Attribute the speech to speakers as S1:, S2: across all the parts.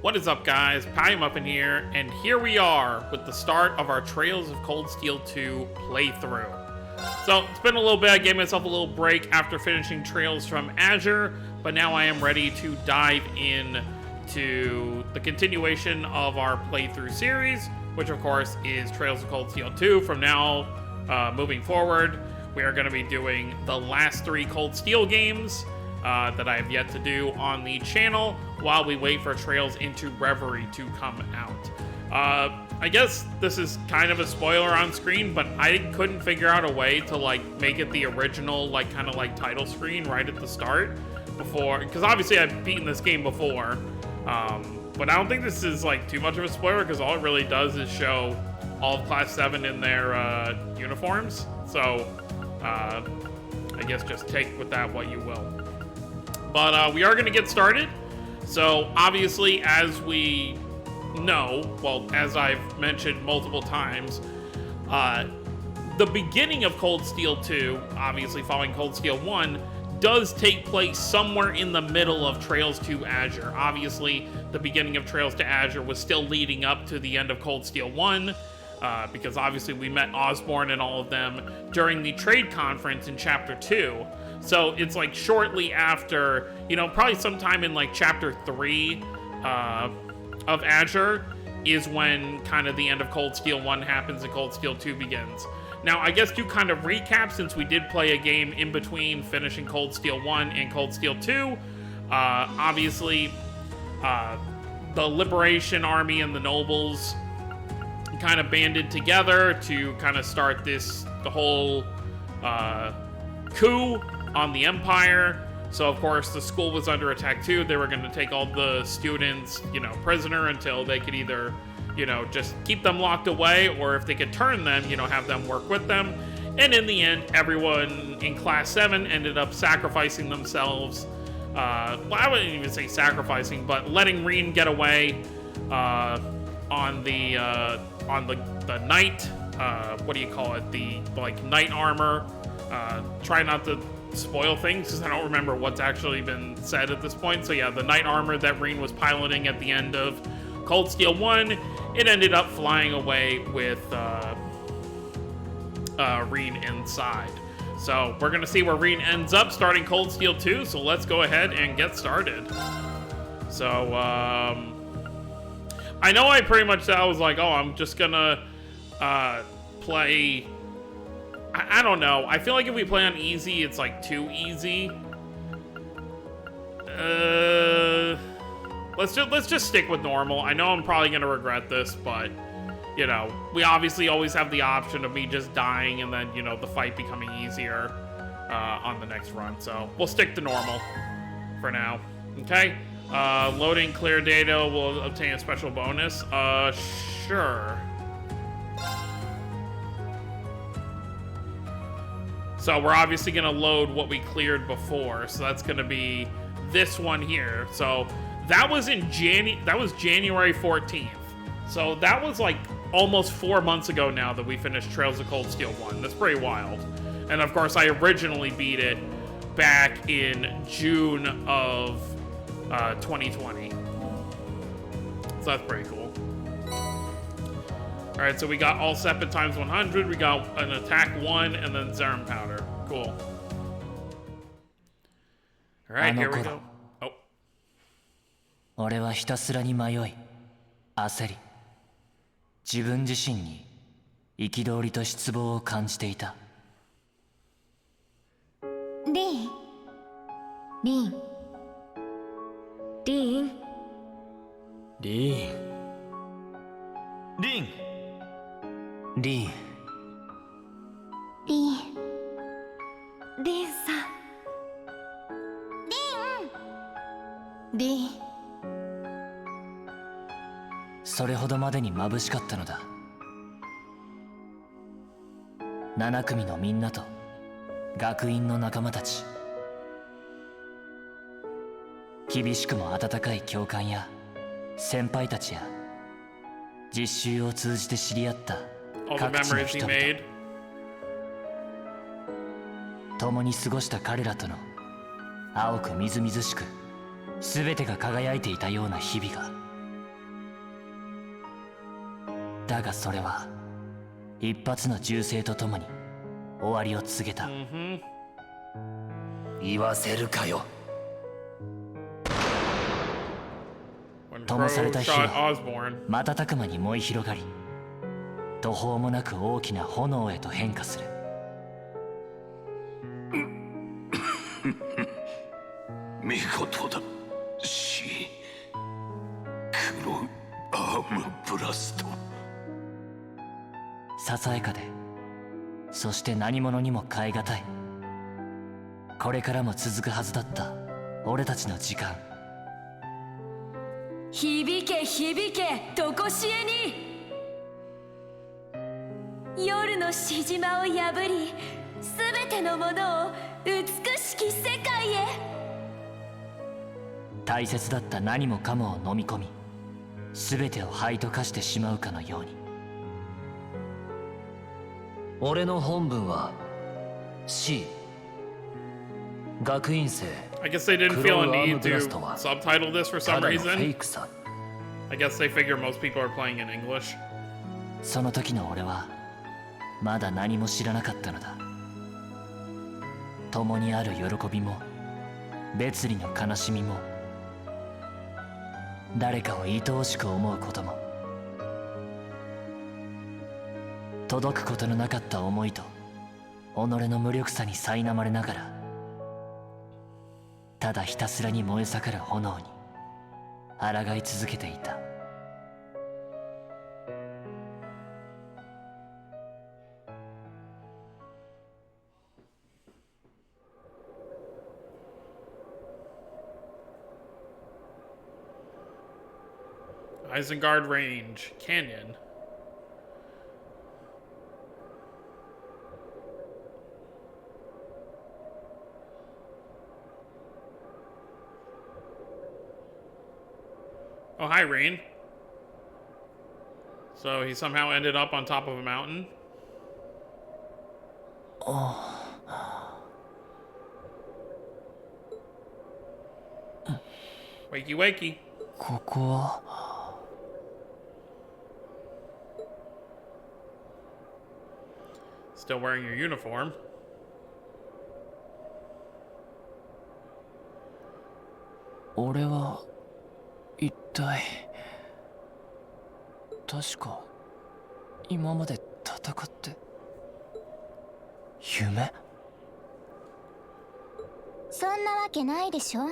S1: What is up, guys? Muffin here, and here we are with the start of our Trails of Cold Steel 2 playthrough. So, it's been a little bit. I gave myself a little break after finishing Trails from Azure, but now I am ready to dive in to the continuation of our playthrough series, which of course is Trails of Cold Steel 2. From now, moving forward, we are going to be doing the last 3 Cold Steel games that I have yet to do on the channel while we wait for Trails into Reverie to come out. I guess this is kind of a spoiler on screen, but I couldn't figure out a way to make it the original kind of title screen right at the start before, because obviously I've beaten this game before, but I don't think this is too much of a spoiler because all it really does is show all of Class 7 in their uniforms. So I guess just take with that what you will. But we are going to get started. So obviously, as we know, well, as I've mentioned multiple times, the beginning of Cold Steel 2, obviously following Cold Steel 1, does take place somewhere in the middle of Trails to Azure. Obviously, the beginning of Trails to Azure was still leading up to the end of Cold Steel 1, because obviously we met Osborne and all of them during the trade conference in Chapter 2. So it's shortly after, probably sometime in Chapter 3 of Azure is when kind of the end of Cold Steel 1 happens and Cold Steel 2 begins. Now, I guess to kind of recap, since we did play a game in between finishing Cold Steel 1 and Cold Steel 2, obviously the Liberation Army and the Nobles kind of banded together to kind of start the whole coup on the Empire. So of course the school was under attack too. They were going to take all the students, prisoner until they could either, just keep them locked away, or if they could turn them, have them work with them. And in the end, everyone in Class 7 ended up sacrificing themselves. Well, I wouldn't even say sacrificing, but letting Rean get away on the knight, what do you call it? The knight armor. Try not to spoil things because I don't remember what's actually been said at this point. So yeah, the knight armor that Rean was piloting at the end of Cold Steel 1, it ended up flying away with Rean inside. So we're gonna see where Rean ends up starting Cold Steel 2, so let's go ahead and get started. So I know I pretty much said, I was like, oh, I'm just gonna play. I don't know. I feel like if we play on easy, it's too easy. Let's just stick with normal. I know I'm probably gonna regret this, but we obviously always have the option of me just dying and then the fight becoming easier on the next run. So we'll stick to normal for now. Okay. Loading clear data will obtain a special bonus. Sure. So we're obviously going to load what we cleared before. So that's going to be this one here. So that was January 14th. So that was almost 4 months ago now that we finished Trails of Cold Steel 1. That's pretty wild. And of course, I originally beat it back in June of 2020. So that's pretty cool. Alright, so we got all Sepet times 100, we got an attack 1, and then Zerum powder. Cool. Alright, here we go. Oh.
S2: 俺はひたすらに迷い、焦り、自分自身に憤りと失望を感じていた。
S3: リン。リン。リン。
S4: リン。リン。
S2: リン。
S3: リン。リンさん。リン。リン。
S2: それほどまでに眩しかったのだ。7組のみんなと学院の仲間たち、厳しくも温かい教官や先輩たちや実習を通じて知り合った各地の人々、共に過ごした彼らとの青くみずみずしく全てが輝いていたような日々がだがそれは一発の銃声とともに終わりを告げた。
S4: 言わせるかよ。
S2: 灯された火
S1: Shot
S2: は
S1: Osborne.
S2: 瞬く間に燃え広がり、途方もなく大きな炎へと変化する。
S5: 見事だ。黒アームブラスト。
S2: ささやかで、そして何者にも代え難い。これからも続くはずだった俺たちの時間。
S6: 響け響けとこしえに、夜のしじまを破り、すべてのものを美しき世界へ。
S2: 大切だった何もかもを飲み込み、全てを灰と化してしまうかのように。
S4: 俺の本文は C 学院生
S1: I guess they didn't feel a need to subtitle this for
S4: た
S1: some
S4: だのフェ
S1: reason.
S4: イクさ。
S1: I guess they figure most people are playing in English.
S2: その時の俺はまだ何も知らなかったのだ。共にある喜びも別離の悲しみも、誰かを愛おしく思うことも、届くことのなかった思いと己の無力さに苛まれながら、ただひたすらに燃え盛る炎に抗い続けていた。
S1: Isengard Range Canyon. Oh, hi, Rean. So he somehow ended up on top of a mountain? Wakey, wakey.
S2: ここは
S1: Still wearing your uniform.
S2: 俺は一体、確か今まで戦って夢？
S3: そんなわけないでしょ。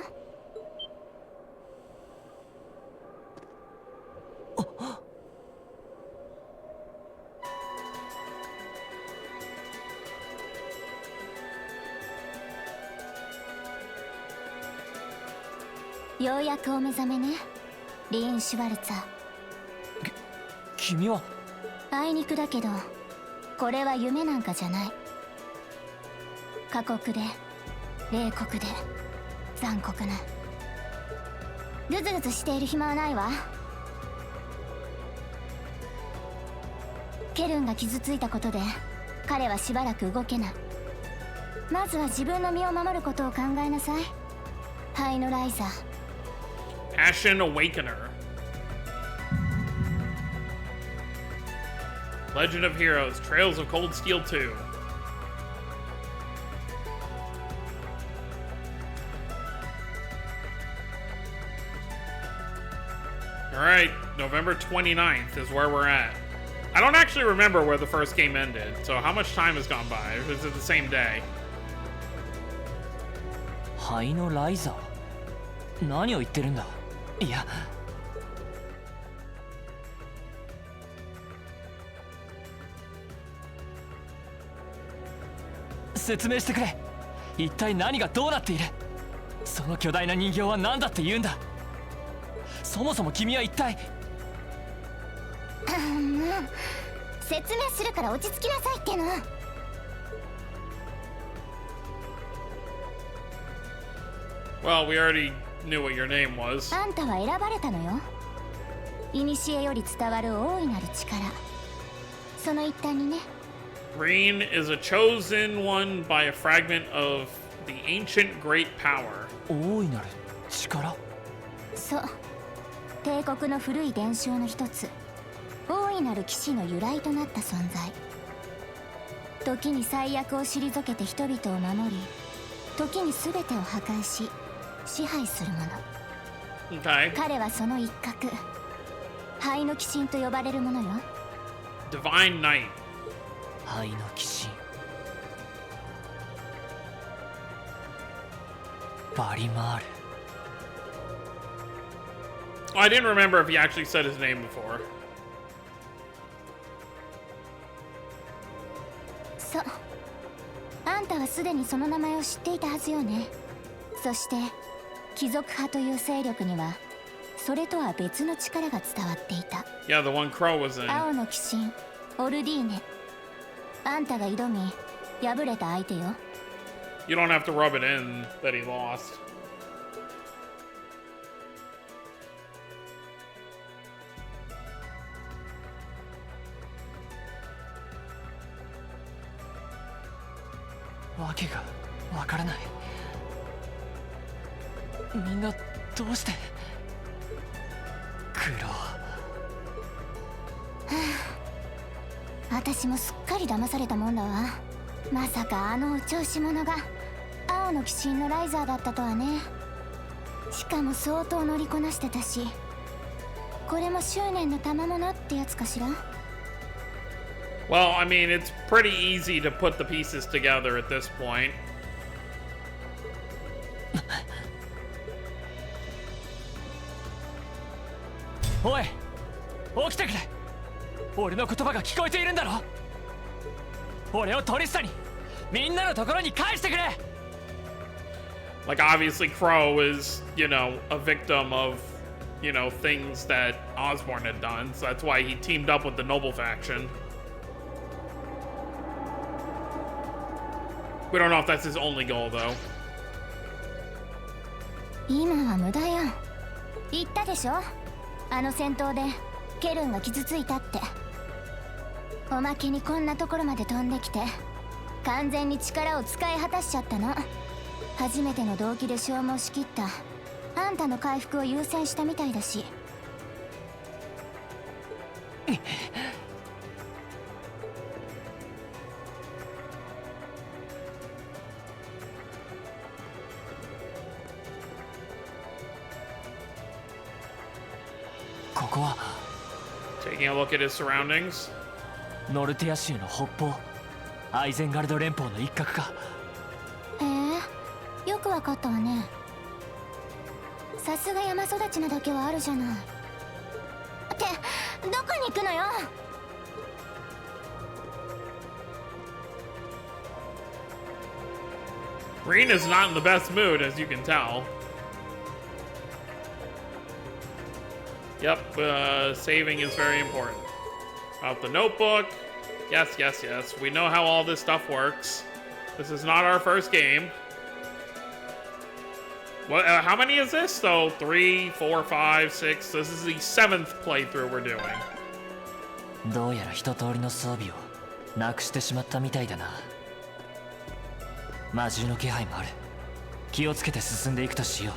S3: ようやくお目覚めね、リーン・シュワルツァー。
S2: 君は？
S3: あいにくだけど、これは夢なんかじゃない。過酷で冷酷で残酷な。ぐずぐずしている暇はないわ。ケルンが傷ついたことで彼はしばらく動けない。まずは自分の身を守ることを考えなさい、ハイノライザー。
S1: Ashen Awakener. Legend of Heroes, Trails of Cold Steel 2. Alright, November 29th is where we're at. I don't actually remember where the first game ended, so how much time has gone by? Or is it the same day?
S2: 灰のライザー？何を言ってるんだ？いや、説明してくれ。一体何がどうなっている？その巨大な人形は何だって言うんだ？そもそも君は一体…
S3: 説明するから落ち着きなさいっての。
S1: Well, we already knew what your name was.
S3: あんたは選ばれたのよ。古より伝わる大いなる力、その一端にね。
S1: Rean is a chosen one by a fragment of the ancient great power.
S2: 大いなる力？
S3: そう、帝国の古い伝承の一つ、大いなる騎士の由来となった存在。時に最悪を退けて人々を守り、時に全てを破壊し支配する者。
S1: Okay.
S3: 彼はその一角、灰の鬼神と呼ばれるものよ。
S1: Divine Knight.
S2: 灰の騎士バリマール。
S1: Oh, I didn't remember if he actually said his name before.
S3: そう、あんたはすでにその名前を知っていたはずよね。そして貴族派という勢力にはそれとは別の力が伝わっていた。
S1: Yeah, the one Crow was in.
S3: 青の鬼神オルディーネ、あんたが挑み敗れた相手よ。
S1: You don't have to rub it in that he lost.
S2: わけがわからない。みんなどうして。苦労。
S3: 私もすっかり騙されたもんだわ。まさかあのお調子者が青の鬼神のライザーだったとはね。しかも相当乗りこなしてたし、これも執念の賜物ってやつかしら。
S1: Well, I mean, it's pretty easy to put the pieces together at this point.
S2: おい、起きてくれ。俺の言葉が聞こえているんだろ。俺をトリスタにみんなのところに返してくれ。
S1: Like, obviously, Crow is, you know, a victim of, you know, things that Osborn had done, so that's why he teamed up with the Noble faction. We don't know if that's his only goal, though.
S3: 今は無駄よ。言ったでしょ、あの戦闘でケルンが傷ついたって。おまけにこんなところまで飛んできて完全に力を使い果たしちゃったの。初めての動機で消耗しきったあんたの回復を優先したみたいだし。
S2: ここは
S1: Taking a look at his surroundings.
S2: ノルティア州の北方、アイゼンガルド連邦の一角か。
S3: へえ、よくわかったわね。さすが山育ちなだけはあるじゃない。ってどこに行くのよ。
S1: Rean is not in the best mood, as you can tell. Yep, saving is very important. Out the notebook. Yes, yes, yes. We know how all this stuff works. This is not our first game. What? How many is this? So 3, 4, 5, 6. This is the 7th playthrough we're doing.
S2: どうやら一通りの装備をなくしてしまったみたいだな。魔獣の気配もある。気をつけて進んでいくとしよう。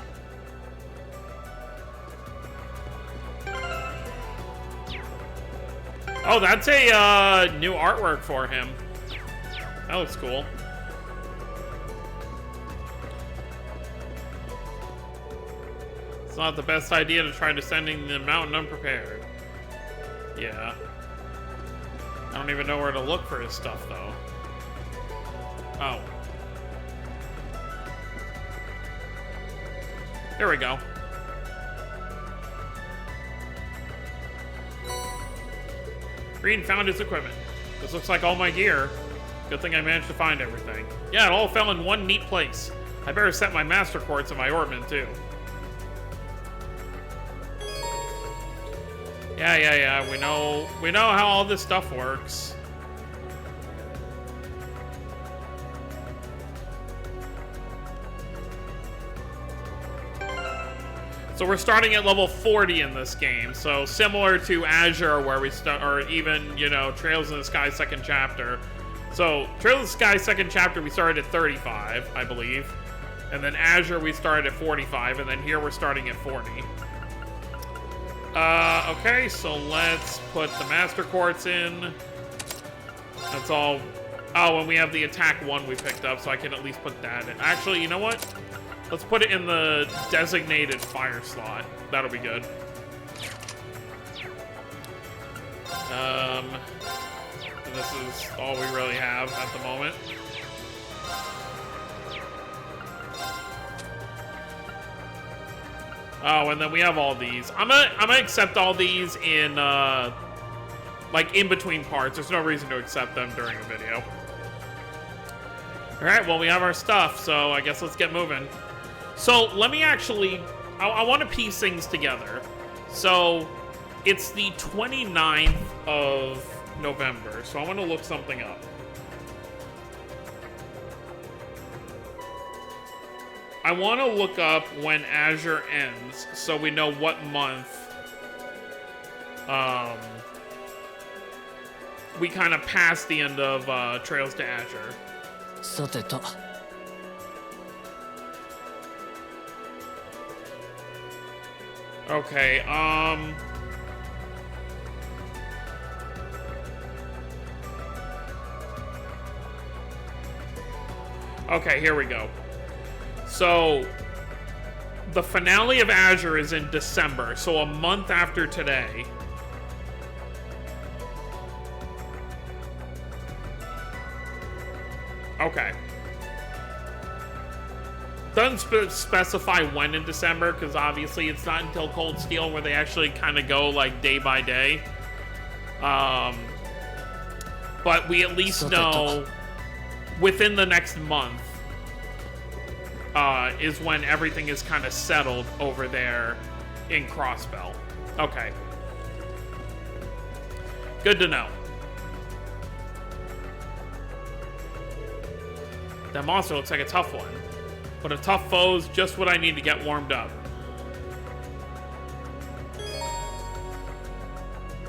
S1: Oh, that's a new artwork for him. That looks cool. It's not the best idea to try descending the mountain unprepared. Yeah. I don't even know where to look for his stuff, though. Oh. Here we go. Rean found his equipment. This looks like all my gear. Good thing I managed to find everything. Yeah, it all fell in one neat place. I better set my master quartz in my orbment, too. Yeah. We know how all this stuff works. So we're starting at level 40 in this game. So similar to Azure, where we start, or even, you know, Trails in the Sky second chapter. So Trails in the Sky second chapter, we started at 35, I believe. And then Azure, we started at 45. And then here we're starting at 40. Okay, so let's put the Master Quartz in. That's all. Oh, and we have the attack 1 we picked up, so I can at least put that in. Actually, you know what? Let's put it in the designated fire slot. That'll be good. This is all we really have at the moment. Oh, and then we have all these. I'm gonna accept all these in like in between parts. There's no reason to accept them during a video. All right, well we have our stuff, so I guess let's get moving. So let me actually, I want to piece things together. So it's the 29th of November, so I want to look something up. I want to look up when Azure ends, so we know what month we kind of pass the end of Trails to Azure.
S4: さてと
S1: Okay, okay, here we go. So, the finale of Azure is in December, so a month after today. Okay. Doesn't specify when in December, because obviously it's not until Cold Steel where they actually kind of go like day by day. But we at least know within the next month is when everything is kind of settled over there in Crossbell. Okay. Good to know. That monster looks like a tough one. But a tough foe's just what I need to get warmed up.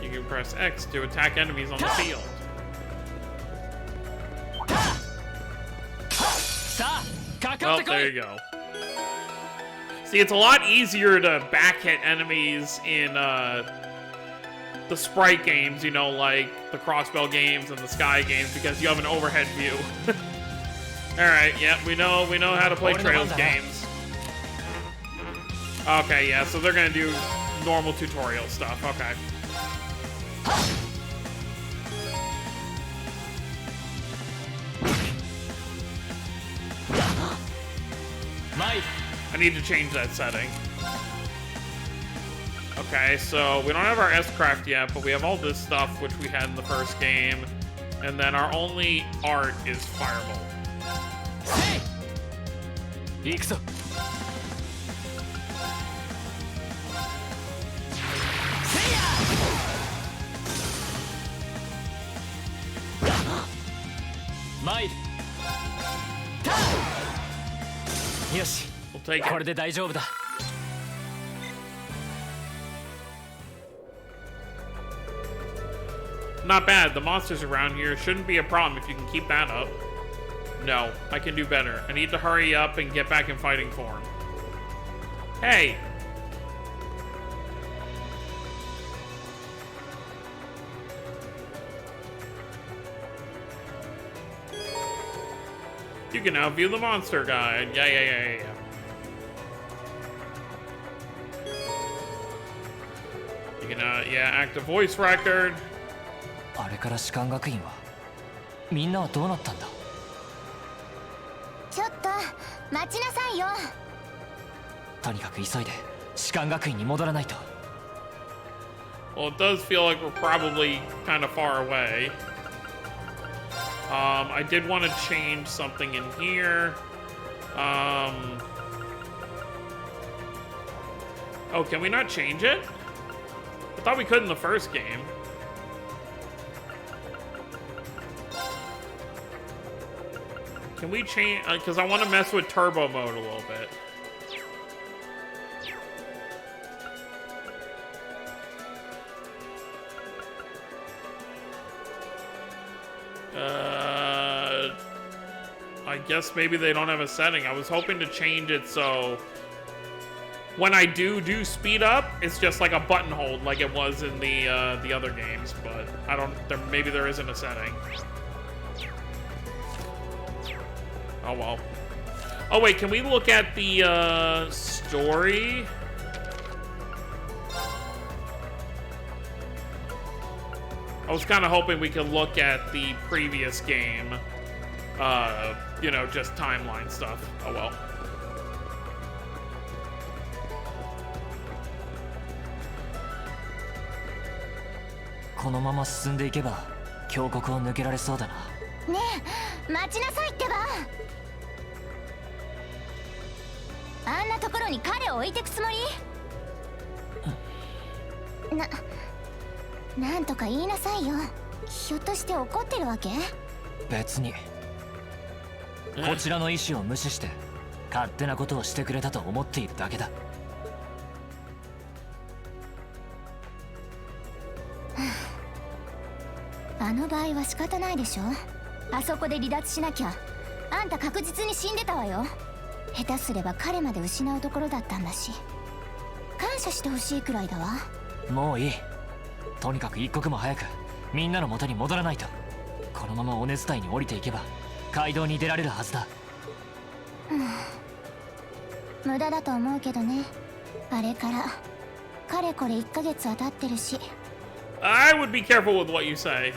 S1: You can press X to attack enemies on the field. Well, there you go. See, it's a lot easier to back hit enemies in the sprite games, you know, like the Crossbell games and the Sky games, because you have an overhead view. Alright, yeah, we know how to play Trails games. Okay, yeah, so they're gonna do normal tutorial stuff, okay. I need to change that setting. Okay, so we don't have our S-Craft yet, but we have all this stuff which we had in the first game. And then our only art is Firebolt. We'll take it.
S4: これで大丈夫だ
S1: Not bad. The monsters around here shouldn't be a problem if you can keep that up. No, I can do better. I need to hurry up and get back in fighting form. Hey! You can now view the monster guide. Yeah. You can, active voice record.
S2: あれから士官学院はみんなはどうなったんだ
S3: ちょっと待ちなさいよ
S2: とにかく急いで士官学院に戻らないと
S1: Well, it does feel like we're probably kind of far away. I did want to change something in here. Oh, can we not change it? I thought we could in the first game. Can we change? Because I want to mess with turbo mode a little bit. I guess maybe they don't have a setting. I was hoping to change it so when I do speed up, it's just like a button hold, like it was in the other games. But I don't. Maybe there isn't a setting. Oh well. Oh wait, can we look at the story? I was kind of hoping we could look at the previous game. You know, just timeline stuff. Oh well.
S2: このまま進んでいけば峡谷を抜けられそうだな。
S3: ねえ、待ちなさいってば。あんなところに彼を置いてくつもり？なんとか言いなさいよ。ひょっとして怒ってるわけ？
S2: 別に。こちらの意思を無視して勝手なことをしてくれたと思っているだけだ。
S3: あの場合は仕方ないでしょ。あそこで離脱しなきゃあんた確実に死んでたわよ。下手すれば彼まで失うところだったんだし、感謝してほしいくらいだわ。
S2: もういい。とにかく一刻も早くみんなの元に戻らないと。このまま尾根伝いに降りていけば街道に出られるはずだ。
S3: 無駄だと思うけどね。あれからかれこれ1ヶ月は経ってるし。
S1: I would be careful with what you say.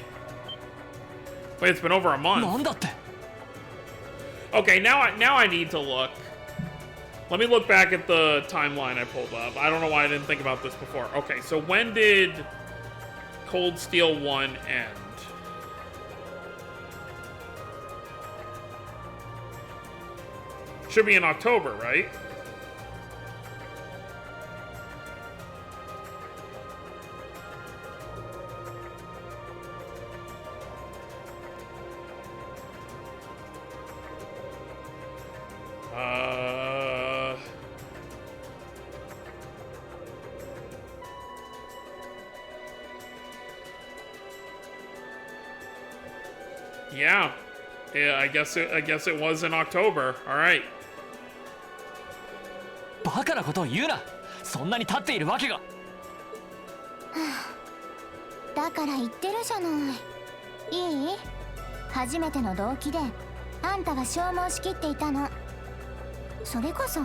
S1: Wait, it's been over a month.
S2: なんだって。
S1: Okay, now I need to look. Let me look back at the timeline I pulled up. I don't know why I didn't think about this before. Okay, so when did Cold Steel 1 end? Should be in October, right? Yeah, I guess it was in October. All right.
S2: バカなことを言うな。そんなに経っているわけが。
S3: だから言ってるじゃない。いい？初めての動機であんたが消耗しきっていたの。それこそ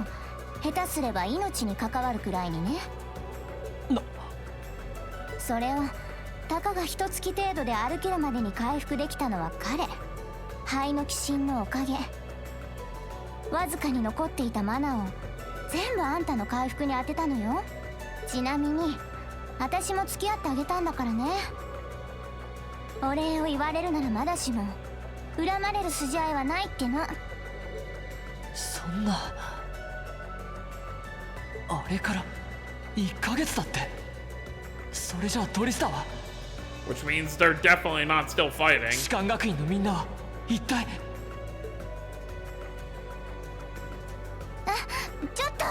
S3: 下手すれば命に関わるくらいにね。それをたかが一月程度で歩けるまでに回復できたのは彼。肺の鬼神のおかげ。わずかに残っていたマナを全部あんたの回復に当てたのよ。ちなみに私も付き合ってあげたんだからね。お礼を言われるならまだしも恨まれる筋合いはないっての。
S2: そんな。あれから1ヶ月だって。それじゃあドリスターは。
S1: Which means they're definitely not still fighting.
S2: 士官学院のみんなは一体。
S3: ちょっと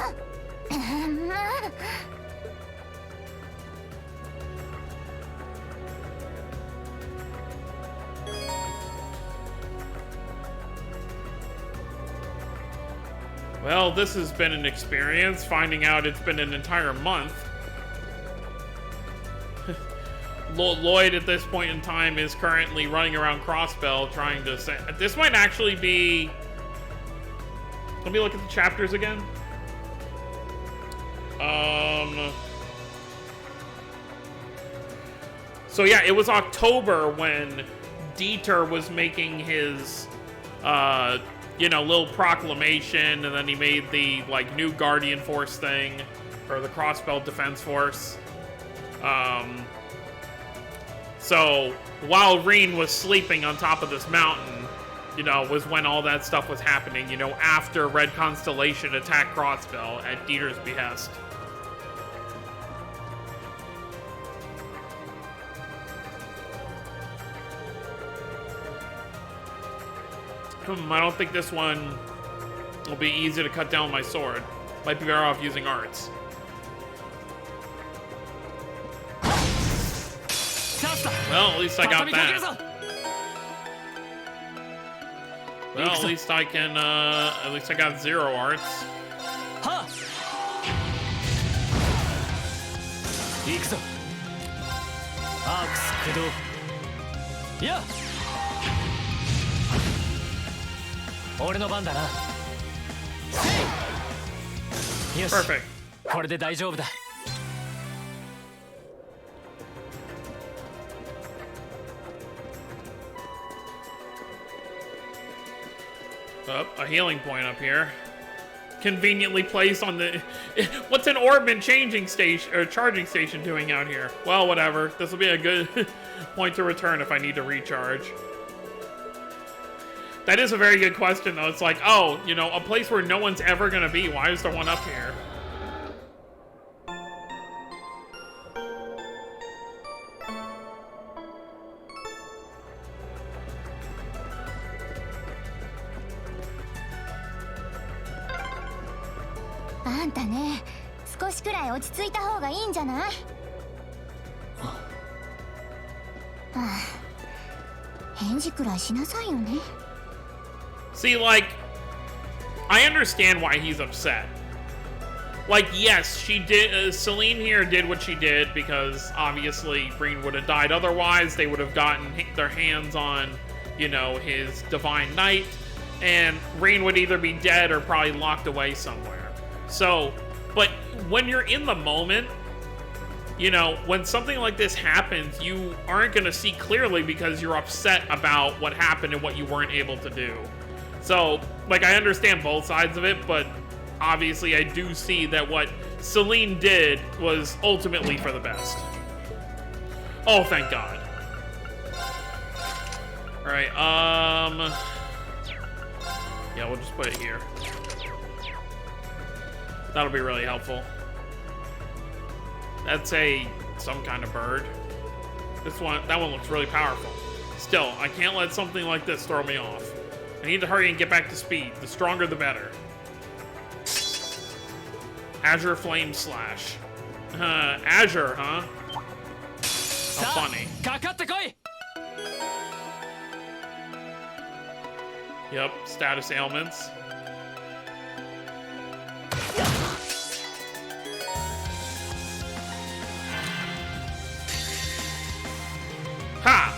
S1: Well, this has been an experience, finding out it's been an entire month. Lloyd, at this point in time, is currently running around Crossbell trying to say... This might actually be... Let me look at the chapters again. So yeah, it was October when Dieter was making his, you know, little proclamation, and then he made the, like, new Guardian Force thing, or the Crossbell Defense Force. So, while Rean was sleeping on top of this mountain, you know, was when all that stuff was happening, you know, after Red Constellation attacked Crossbell at Dieter's behest. I don't think this one will be easy to cut down with my sword. Might be better off using arts. Well, at least I got that. Well, at least I can, at least I got 0 arts.
S4: 行くぞ。アークス駆動。やっ、俺の番だな。せい。よし、
S1: Perfect.
S4: これで大丈夫だ。
S1: Oh, a healing point up here. Conveniently placed on the... What's an Orbman changing station or charging station doing out here? Well, whatever. This will be a good point to return if I need to recharge. That is a very good question, though. It's like, oh, you know, a place where no one's ever gonna be. Why is there one up here?
S3: Antaね、少しくらい落ち着いた方がいいんじゃない？返事くらいしなさいよね。
S1: See, like, I understand why he's upset. Like, yes, she did. Celine here did what she did because obviously Rean would have died otherwise. They would have gotten their hands on, you know, his divine knight, and Rean would either be dead or probably locked away somewhere. So, but when you're in the moment, you know, when something like this happens, you aren't going to see clearly because you're upset about what happened and what you weren't able to do. So, like, I understand both sides of it, but obviously I do see that what Celine did was ultimately for the best. Oh, thank God. Alright, yeah, we'll just put it here. That'll be really helpful. That's some kind of bird. That one looks really powerful. Still, I can't let something like this throw me off. I need to hurry and get back to speed. The stronger, the better. Azure Flame Slash. Azure, huh? How funny. Yep, status ailments. Ha!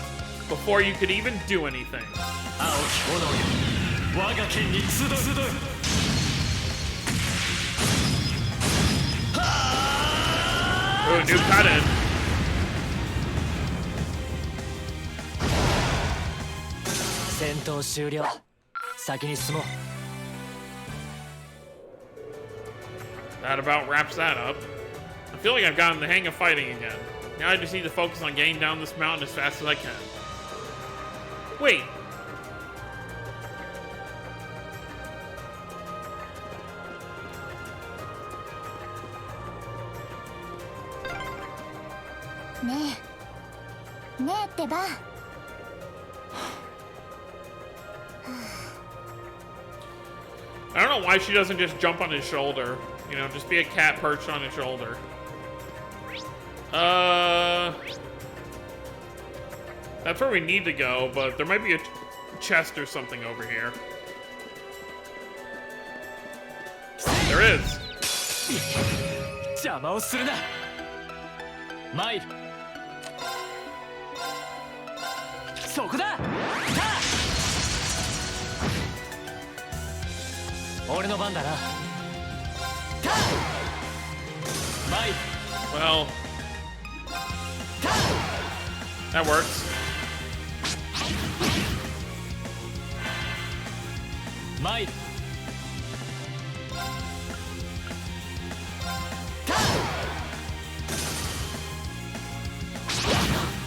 S1: Before you could even do anything. Ooh, new cut-in. That about wraps that up. I feel like I've gotten the hang of fighting again. Now I just need to focus on getting down this mountain as fast as I can. Wait.
S3: Neってば。
S1: I don't know why she doesn't just jump on his shoulder. You know, just be a cat perched on his shoulder. That's where we need to go, but there might be a chest or something over here. There is.
S4: 邪魔をするな。参る。そこだ。俺の番だな。参る。
S1: Well, that works.
S4: Might.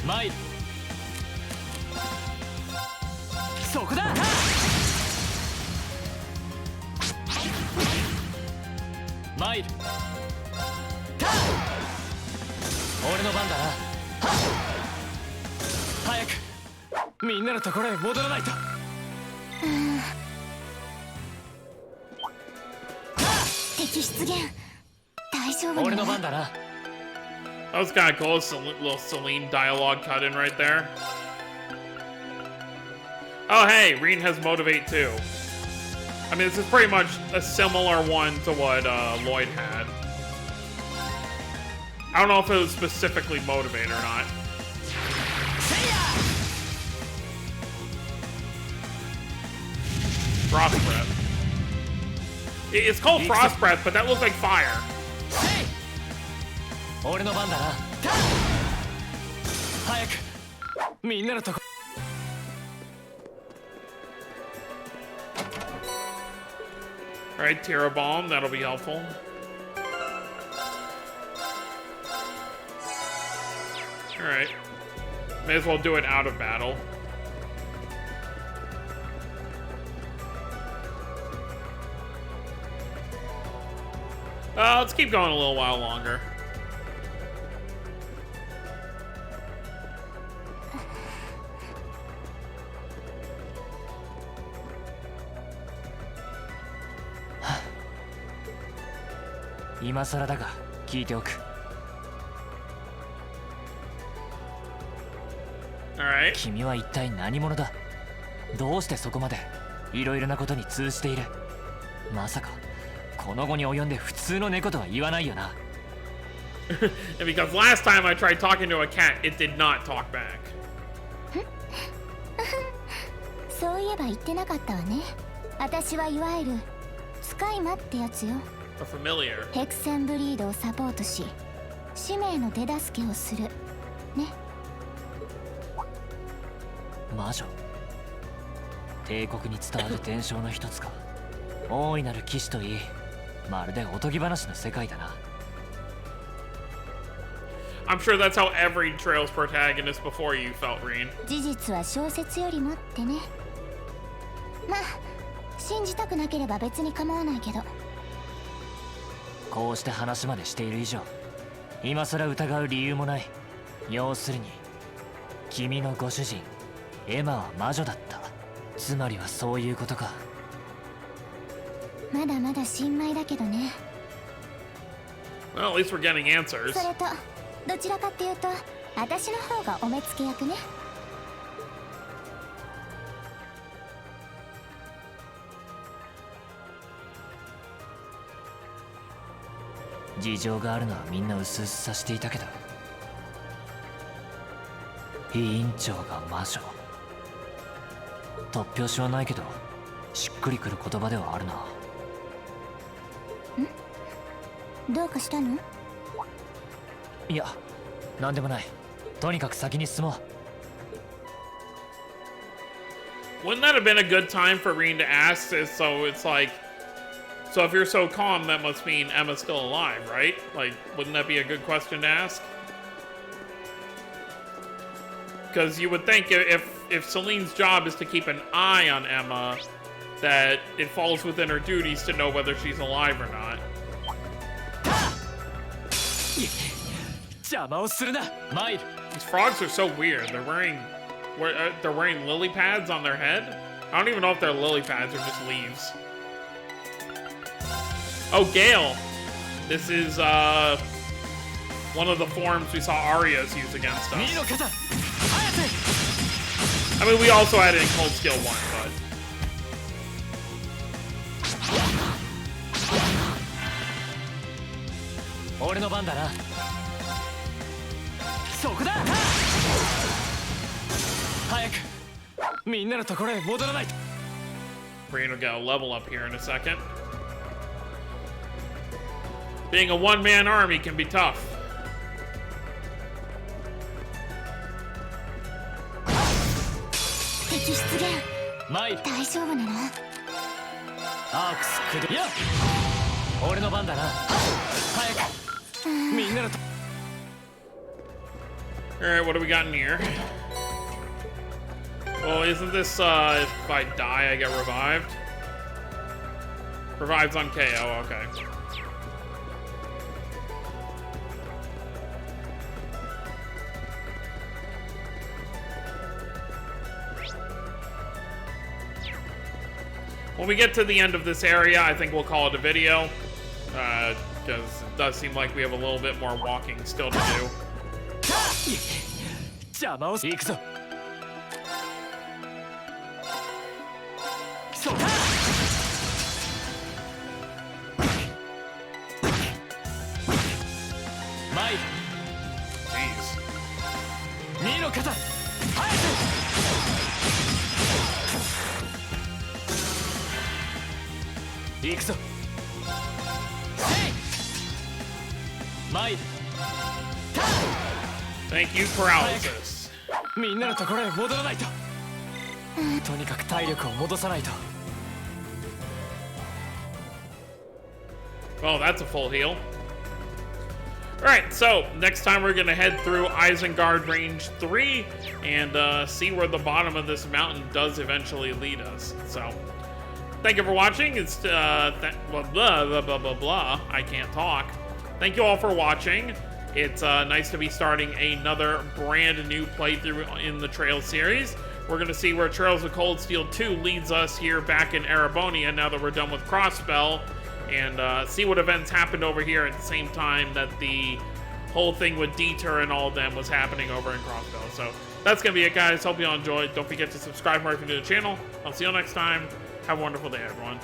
S4: Might. そこだ。参る。俺の番だな。早くみんなのところへ戻らないと。
S3: 敵出現。大丈夫だ。
S4: 俺の番だな。
S1: That was kind of cool. Little Celine dialogue cut in right there. Oh, hey, Rean has Motivate too. I mean, this is pretty much a similar one to what Lloyd had. I don't know if it was specifically motivate or not. Frost breath. It's called frost breath, but that looks like fire.
S4: 俺の番だな。早くみんなのとこ。
S1: Alright, Tira Bomb, that'll be helpful. Alright. May as well do it out of battle. Let's keep going a little while longer. Alright.
S2: 君は一体何者だ。どうしてそこまでいろいろなことに通じている。まさかこの後に及んで普通の猫とは言わないよな。
S1: And because last time I tried talking to a cat, it did not talk back.
S3: そういえば言ってなかったわね。私はいわゆるスカイマってやつよ。
S1: A familiar.
S3: ヘクセンブリードをサポートし、使命の手助けをする。ね。
S2: 魔女。帝国に伝わる伝承の一つか。大いなる騎士といい、まるでおとぎ話の世界だな。
S1: I'm sure that's how every Trails protagonist before you felt, Rean.
S3: 事実は小説よりもってね。まあ、信じたくなければ別に構わないけど。
S2: こうして話までしている以上、今さら疑う理由もない。要するに、君のご主人、エマは魔女だった。つまりはそういうことか。
S3: まだまだ新米だけどね。
S1: Well, at least we're getting answers.
S3: それと、どちらかっていうと、私の方がお目付け役ね。
S2: 事情があるのはみんな薄々察していたけど、委員長が魔女。突拍子はないけど、しっくりくる言葉ではあるな。
S3: どうかしたの？
S2: いや、なんでもない。とにかく先に進もう。
S1: Wouldn't that have been a good time for Rean to ask this? So it's like, so if you're so calm, that must mean Emma's still alive, right? Like, wouldn't that be a good question to ask? Because you would think if Celine's job is to keep an eye on Emma, that it falls within her duties to know whether she's alive or not.
S4: 邪魔をするな、マイル。
S1: These frogs are so weird. They're wearing lily pads on their head. I don't even know if they're lily pads or just leaves. Oh, Gale. This is one of the forms we saw Arias use against us.
S4: 右の肩、早く。
S1: I mean, we also had it in Cold Steel 1, but
S4: 俺の番だな。そこだ。早くみんなのところへ戻らない。
S1: Rean will get a level up here in a second. Being a one-man army can be tough.
S3: 敵出現。
S4: マイル、
S3: 大丈夫なの？
S4: アークスクド。いや、俺の番だな。早くみんなのと。
S1: Alright, what do we got in here? Well, isn't this, if I die, I get revived? Revives on KO, okay. When we get to the end of this area, I think we'll call it a video. Because it does seem like we have a little bit more walking still to do.
S4: 邪魔を行くぞ。そうだ。マイル、
S1: jeez.
S4: 身の肩早く行くぞせい参る
S1: Thank you, paralysis.
S4: みんなのところへ戻らないととにかく体力を戻さないと
S1: Oh, that's a full heal. Alright, so next time we're going to head through Isengard Range 3 and see where the bottom of this mountain does eventually lead us. So, thank you for watching. It's, blah, blah, blah, blah, blah. I can't talk. Thank you all for watching. It's nice to be starting another brand new playthrough in the Trails series. We're going to see where Trails of Cold Steel 2 leads us here back in Erebonia now that we're done with Crossbell. And see what events happened over here at the same time that the whole thing with Deter and all of them was happening over in Crossbell. So that's going to be it, guys. Hope you all enjoyed. Don't forget to subscribe if you're new to the channel. I'll see you all next time. Have a wonderful day, everyone.